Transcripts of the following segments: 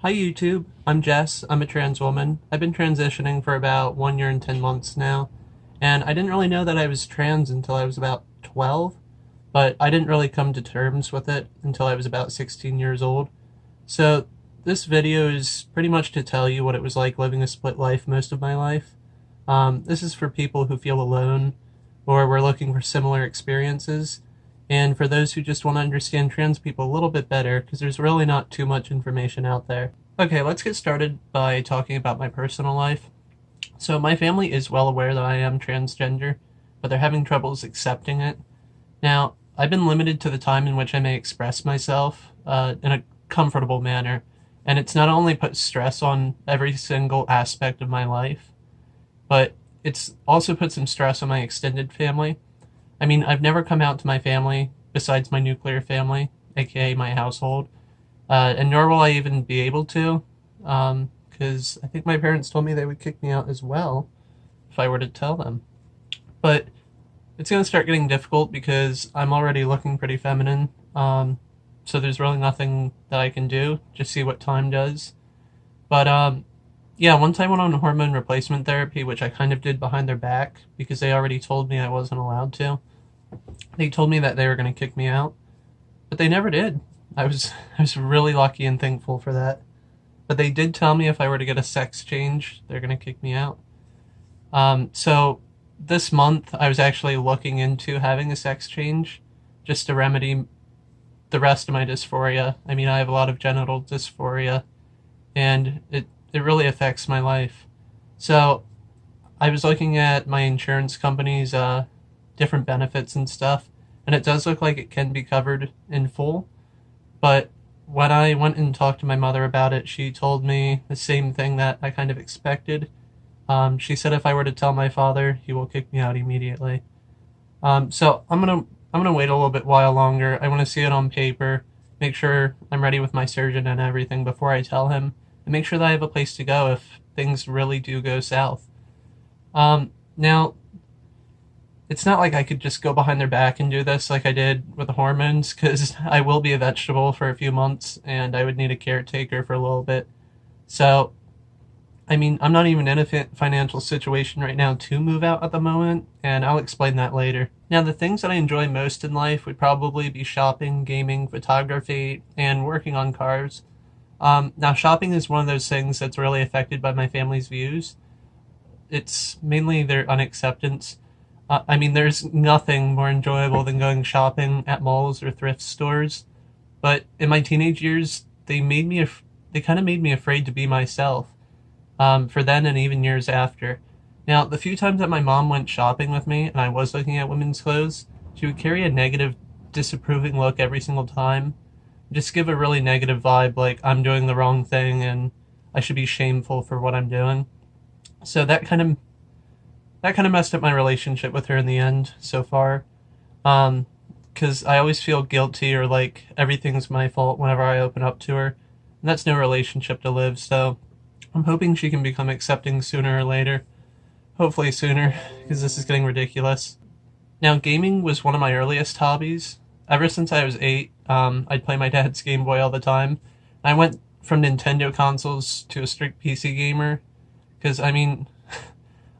Hi YouTube, I'm Jess. I'm a trans woman. I've been transitioning for about 1 year and 10 months now, and I didn't really know that I was trans until I was about 12, but I didn't really come to terms with it until I was about 16 years old. So this video is pretty much to tell you what it was like living a split life most of my life. This is for people who feel alone or were looking for similar experiences, and for those who just want to understand trans people a little bit better, because there's really not too much information out there. Okay, let's get started by talking about my personal life. So my family is well aware that I am transgender, but they're having troubles accepting it. Now, I've been limited to the time in which I may express myself in a comfortable manner, and it's not only put stress on every single aspect of my life, but it's also put some stress on my extended family. I mean, I've never come out to my family besides my nuclear family, aka my household, and nor will I even be able to, because I think my parents told me they would kick me out as well if I were to tell them. But it's going to start getting difficult because I'm already looking pretty feminine, so there's really nothing that I can do, just see what time does. But yeah, once I went on hormone replacement therapy, which I kind of did behind their back because they already told me I wasn't allowed to. They told me that they were going to kick me out, but they never did. I was really lucky and thankful for that. But they did tell me if I were to get a sex change, they're going to kick me out. So this month I was actually looking into having a sex change just to remedy the rest of my dysphoria. I mean, I have a lot of genital dysphoria, and it really affects my life. So I was looking at my insurance company's different benefits and stuff, and it does look like it can be covered in full. But when I went and talked to my mother about it, she told me the same thing that I kind of expected. She said if I were to tell my father, he will kick me out immediately. So I'm gonna wait a little bit while longer. I want to see it on paper, make sure I'm ready with my surgeon and everything before I tell him, and make sure that I have a place to go if things really do go south. Now, it's not like I could just go behind their back and do this like I did with the hormones, because I will be a vegetable for a few months and I would need a caretaker for a little bit. So, I mean, I'm not even in a financial situation right now to move out at the moment, and I'll explain that later. Now, the things that I enjoy most in life would probably be shopping, gaming, photography, and working on cars. Now, shopping is one of those things that's really affected by my family's views. It's mainly their unacceptance. I mean, there's nothing more enjoyable than going shopping at malls or thrift stores. But in my teenage years, they kind of made me afraid to be myself. For then and even years after. Now, the few times that my mom went shopping with me and I was looking at women's clothes, she would carry a negative, disapproving look every single time. Just give a really negative vibe, like I'm doing the wrong thing and I should be shameful for what I'm doing. So that kind of messed up my relationship with her in the end so far. Because I always feel guilty or like everything's my fault whenever I open up to her. And that's no relationship to live, so I'm hoping she can become accepting sooner or later. Hopefully sooner, because this is getting ridiculous. Now, gaming was one of my earliest hobbies. Ever since I was 8, I'd play my dad's Game Boy all the time. I went from Nintendo consoles to a strict PC gamer, because, I mean,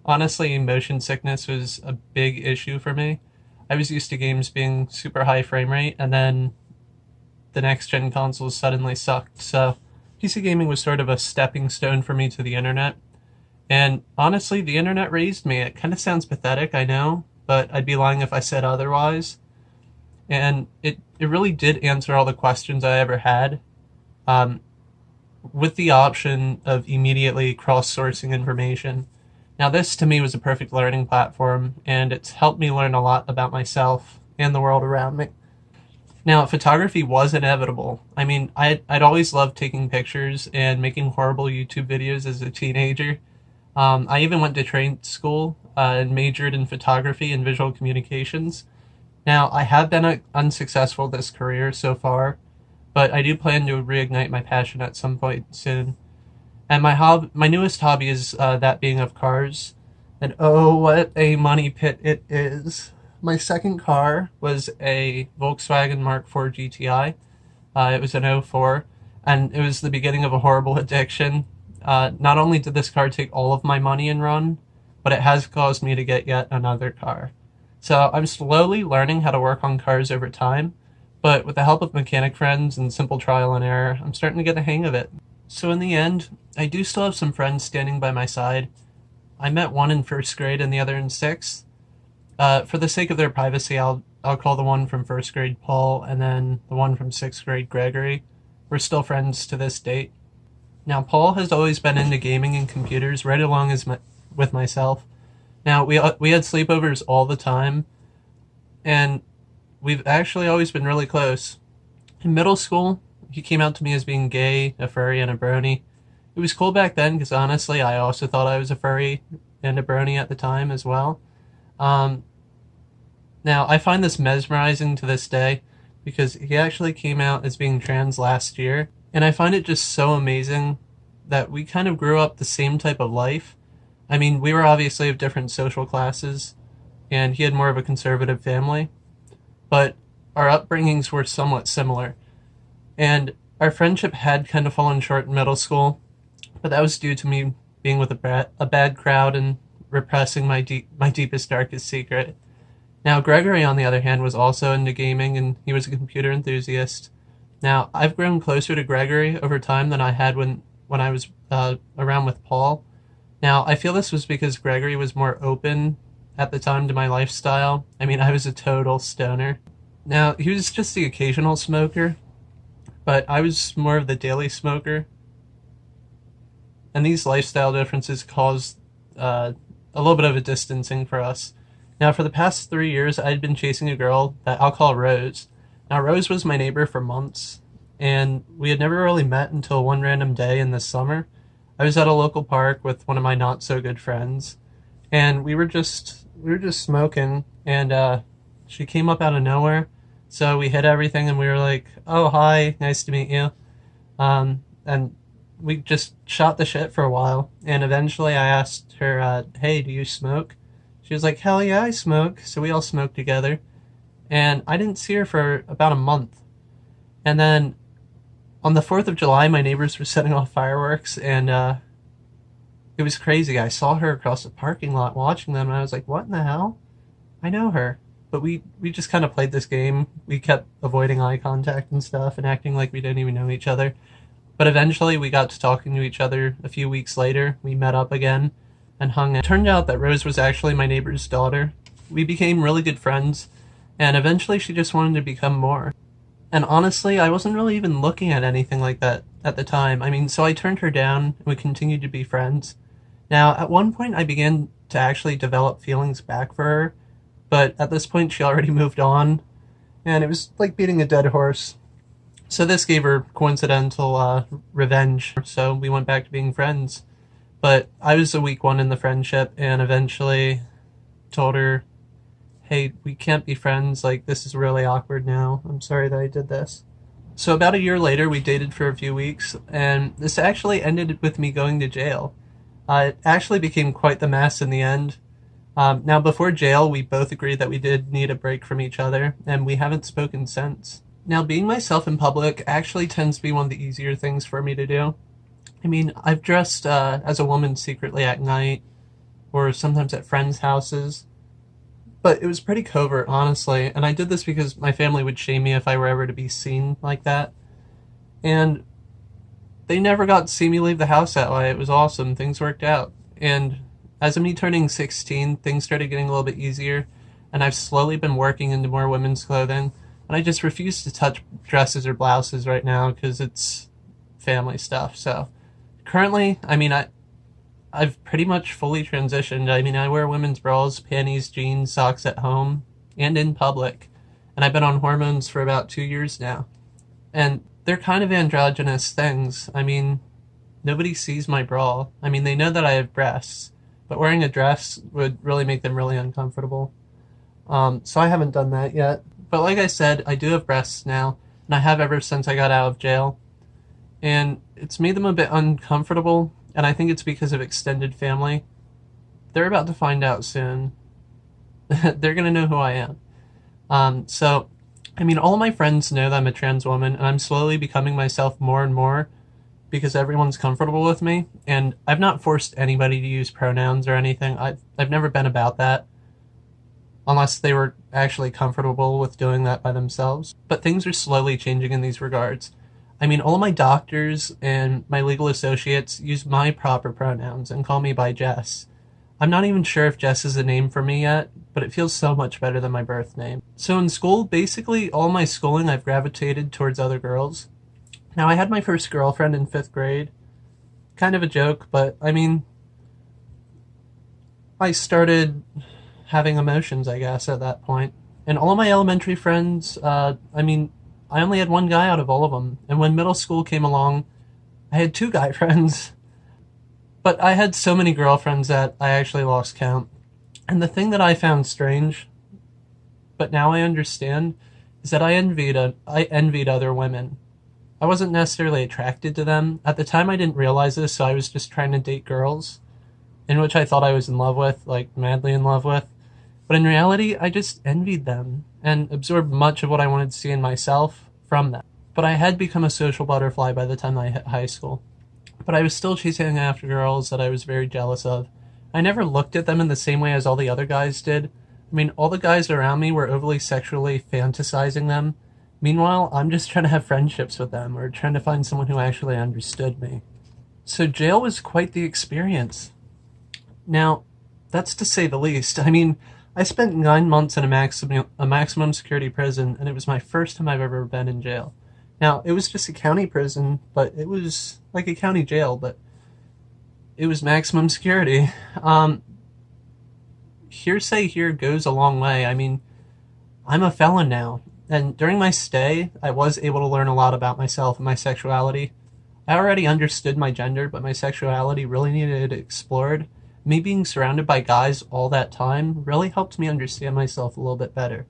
honestly, motion sickness was a big issue for me. I was used to games being super high frame rate, and then the next gen consoles suddenly sucked, so PC gaming was sort of a stepping stone for me to the internet. And honestly, the internet raised me. It kind of sounds pathetic, I know, but I'd be lying if I said otherwise. And it really did answer all the questions I ever had, um, with the option of immediately cross-sourcing information. Now, this to me was a perfect learning platform, and it's helped me learn a lot about myself and the world around me. Now, photography was inevitable. I mean, I'd always loved taking pictures and making horrible YouTube videos as a teenager. I even went to trade school and majored in photography and visual communications. Now, I have been unsuccessful this career so far, but I do plan to reignite my passion at some point soon. And my newest hobby is that being of cars. And oh, what a money pit it is. My second car was a Volkswagen Mark IV GTI. It was an '04. and it was the beginning of a horrible addiction. Not only did this car take all of my money and run, but it has caused me to get yet another car. So I'm slowly learning how to work on cars over time, but with the help of mechanic friends and simple trial and error, I'm starting to get the hang of it. So in the end, I do still have some friends standing by my side. I met one in first grade and the other in sixth. For the sake of their privacy, I'll call the one from first grade Paul, and then the one from sixth grade Gregory. We're still friends to this date. Now, Paul has always been into gaming and computers right along with myself. Now, we had sleepovers all the time, and we've actually always been really close. In middle school, he came out to me as being gay, a furry, and a brony. It was cool back then because honestly, I also thought I was a furry and a brony at the time as well. Now, I find this mesmerizing to this day because he actually came out as being trans last year, and I find it just so amazing that we kind of grew up the same type of life. I mean, we were obviously of different social classes, and he had more of a conservative family, but our upbringings were somewhat similar. And our friendship had kind of fallen short in middle school, but that was due to me being with a bad crowd and repressing my deepest, darkest secret. Now, Gregory, on the other hand, was also into gaming, and he was a computer enthusiast. Now, I've grown closer to Gregory over time than I had when I was around with Paul. Now, I feel this was because Gregory was more open at the time to my lifestyle. I mean, I was a total stoner. Now, he was just the occasional smoker, but I was more of the daily smoker. And these lifestyle differences caused a little bit of a distancing for us. Now, for the past 3 years, I'd been chasing a girl that I'll call Rose. Now, Rose was my neighbor for months, and we had never really met until one random day in the summer. I was at a local park with one of my not so good friends, and we were just smoking, and she came up out of nowhere. So we hit everything, and we were like, "Oh, hi, nice to meet you." And we just shot the shit for a while, and eventually I asked her, "Hey, do you smoke?" She was like, "Hell yeah, I smoke." So we all smoked together, and I didn't see her for about a month. And then on the 4th of July, my neighbors were setting off fireworks, and it was crazy. I saw her across the parking lot watching them, and I was like, what in the hell? I know her. But we just kind of played this game. We kept avoiding eye contact and stuff and acting like we didn't even know each other. But eventually we got to talking to each other a few weeks later. We met up again and hung out. It turned out that Rose was actually my neighbor's daughter. We became really good friends, and eventually she just wanted to become more. And honestly, I wasn't really even looking at anything like that at the time. I mean, so I turned her down, and we continued to be friends. Now, at one point, I began to actually develop feelings back for her, but at this point, she already moved on, and it was like beating a dead horse. So this gave her coincidental revenge, so we went back to being friends. But I was the weak one in the friendship, and eventually told her, "Hey, we can't be friends, like, this is really awkward now. I'm sorry that I did this." So about a year later, we dated for a few weeks, and this actually ended with me going to jail. It actually became quite the mess in the end. Now, before jail, we both agreed that we did need a break from each other, and we haven't spoken since. Now, being myself in public actually tends to be one of the easier things for me to do. I mean, I've dressed as a woman secretly at night, or sometimes at friends' houses, but it was pretty covert, honestly, and I did this because my family would shame me if I were ever to be seen like that. And they never got to see me leave the house that way. It was awesome. Things worked out. And as of me turning 16, things started getting a little bit easier, and I've slowly been working into more women's clothing. And I just refuse to touch dresses or blouses right now because it's family stuff. So currently, I mean, I've pretty much fully transitioned. I mean, I wear women's bras, panties, jeans, socks at home and in public. And I've been on hormones for about 2 years now. And they're kind of androgynous things. I mean, nobody sees my bra. I mean, they know that I have breasts, but wearing a dress would really make them really uncomfortable. So I haven't done that yet. But like I said, I do have breasts now, and I have ever since I got out of jail. And it's made them a bit uncomfortable, and I think it's because of extended family. They're about to find out soon. They're going to know who I am. So I mean, all my friends know that I'm a trans woman, and I'm slowly becoming myself more and more because everyone's comfortable with me, and I've not forced anybody to use pronouns or anything. I've never been about that, unless they were actually comfortable with doing that by themselves. But things are slowly changing in these regards. I mean, all of my doctors and my legal associates use my proper pronouns and call me by Jess. I'm not even sure if Jess is a name for me yet, but it feels so much better than my birth name. So in school, basically all my schooling I've gravitated towards other girls. Now I had my first girlfriend in 5th grade. Kind of a joke, but I mean, I started having emotions, I guess, at that point. And all of my elementary friends, I mean, I only had one guy out of all of them. And when middle school came along, I had 2 guy friends. But I had so many girlfriends that I actually lost count. And the thing that I found strange, but now I understand, is that I envied other women. I wasn't necessarily attracted to them. At the time I didn't realize this, so I was just trying to date girls, in which I thought I was in love with, like madly in love with. But in reality, I just envied them and absorbed much of what I wanted to see in myself from them. But I had become a social butterfly by the time I hit high school. But I was still chasing after girls that I was very jealous of. I never looked at them in the same way as all the other guys did. I mean, all the guys around me were overly sexually fantasizing them. Meanwhile, I'm just trying to have friendships with them or trying to find someone who actually understood me. So jail was quite the experience. Now, that's to say the least. I mean, I spent 9 months in a maximum security prison, and it was my first time I've ever been in jail. Now, it was just a county prison, but it was like a county jail, but it was maximum security. Hearsay here goes a long way. I mean, I'm a felon now, and during my stay, I was able to learn a lot about myself and my sexuality. I already understood my gender, but my sexuality really needed explored. Me being surrounded by guys all that time really helped me understand myself a little bit better.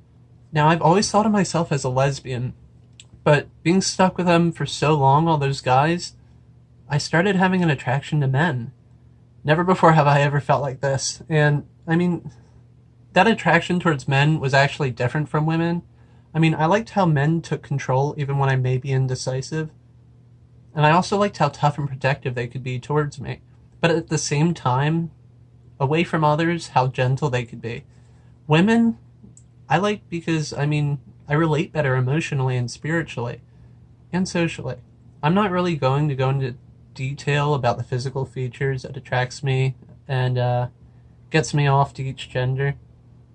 Now, I've always thought of myself as a lesbian, but being stuck with them for so long, all those guys, I started having an attraction to men. Never before have I ever felt like this. And, I mean, that attraction towards men was actually different from women. I mean, I liked how men took control even when I may be indecisive. And I also liked how tough and protective they could be towards me. But at the same time, away from others, how gentle they could be. Women, I like because, I mean, I relate better emotionally and spiritually and socially. I'm not really going to go into detail about the physical features that attracts me and gets me off to each gender.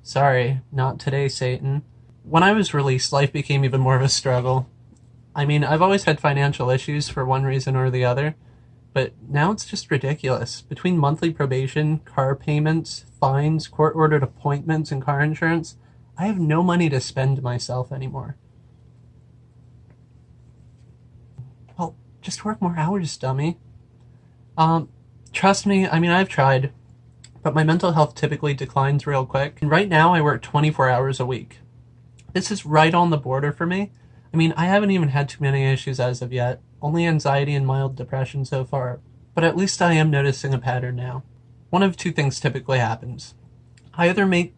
Sorry, not today, Satan. When I was released, life became even more of a struggle. I mean, I've always had financial issues for one reason or the other, but now it's just ridiculous. Between monthly probation, car payments, fines, court-ordered appointments, and car insurance, I have no money to spend myself anymore. Well, just work more hours, dummy. Trust me, I mean, I've tried, but my mental health typically declines real quick. And right now, I work 24 hours a week. This is right on the border for me. I mean, I haven't even had too many issues as of yet. Only anxiety and mild depression so far. But at least I am noticing a pattern now. One of 2 things typically happens. I either make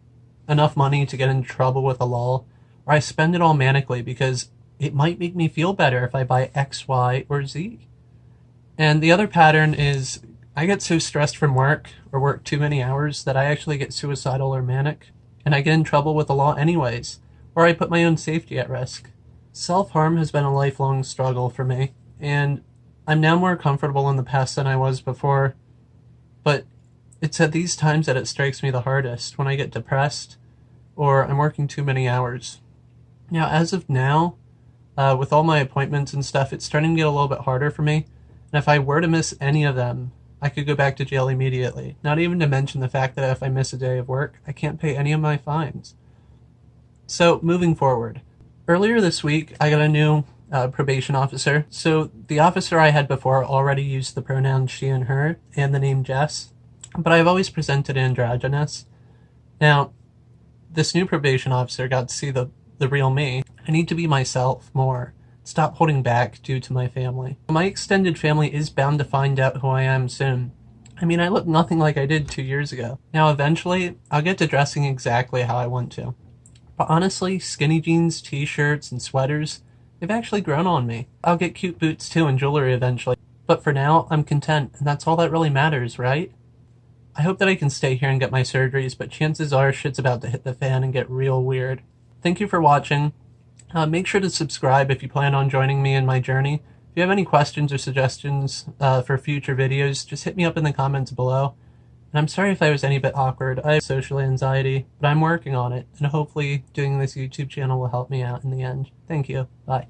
enough money to get into trouble with the law, or I spend it all manically because it might make me feel better if I buy X, Y, or Z. And the other pattern is I get so stressed from work, or work too many hours, that I actually get suicidal or manic, and I get in trouble with the law anyways, or I put my own safety at risk. Self-harm has been a lifelong struggle for me, and I'm now more comfortable in the past than I was before, but it's at these times that it strikes me the hardest, when I get depressed, or I'm working too many hours. Now, as of now, with all my appointments and stuff, it's starting to get a little bit harder for me, and if I were to miss any of them, I could go back to jail immediately, not even to mention the fact that if I miss a day of work, I can't pay any of my fines. So, moving forward. Earlier this week, I got a new probation officer. So the officer I had before already used the pronouns she and her and the name Jess, but I've always presented androgynous. Now, this new probation officer got to see the real me. I need to be myself more. Stop holding back due to my family. My extended family is bound to find out who I am soon. I mean, I look nothing like I did 2 years ago. Now, eventually, I'll get to dressing exactly how I want to. But honestly, skinny jeans, t-shirts, and sweaters, they've actually grown on me. I'll get cute boots too and jewelry eventually. But for now, I'm content, and that's all that really matters, right? I hope that I can stay here and get my surgeries, but chances are shit's about to hit the fan and get real weird. Thank you for watching. Make sure to subscribe if you plan on joining me in my journey. If you have any questions or suggestions for future videos, just hit me up in the comments below. And I'm sorry if I was any bit awkward. I have social anxiety, but I'm working on it, and hopefully doing this YouTube channel will help me out in the end. Thank you. Bye.